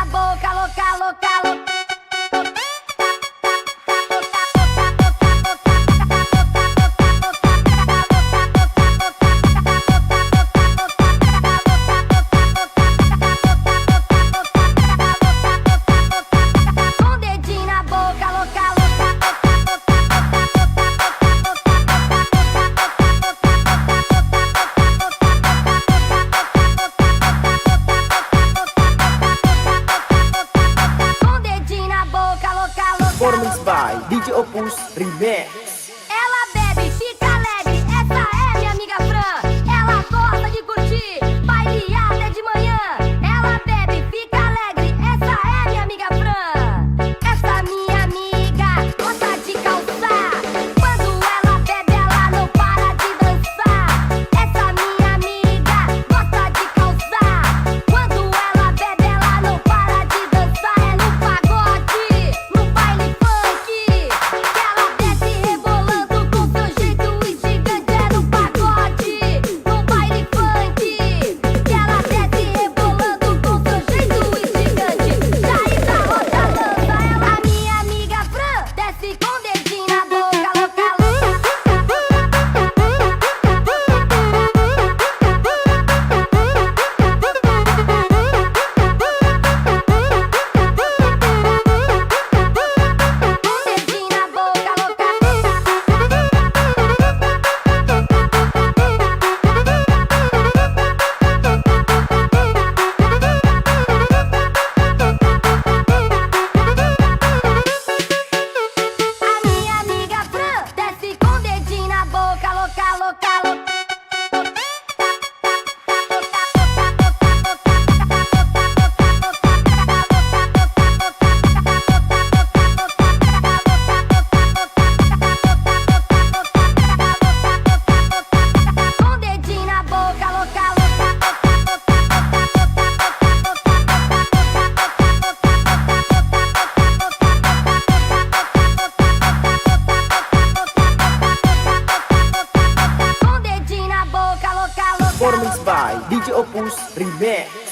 boca, louca, louca, louca. Performance by DJ Opus Remix. Ela bebe, fica alegre, essa é minha amiga Fran. Ela gosta de curtir, baile até de manhã. Ela bebe, fica alegre, essa é minha amiga Fran. Essa minha amiga gosta de calçar. Quando ela bebe, ela não para de dançar. Essa minha amiga gosta de calçar. Quando ela bebe, ela não para de dançar. É no pagode, no baile funk, que ela desce rebolando com seu jeito instigante. É no pagode, no baile funk, que ela desce rebolando com seu jeito instigante. Saí da roda, dança, ela, a minha amiga Fran, desce com o dedinho na boca, louca, louca. Dedinho na boca, louca. A minha amiga Fran desce com o dedinho na boca, louca, louca, louca. Com o dedinho na boca, louca, louca. Com o dedinho na boca, louca, louca. Performance by DJ Opus Remix.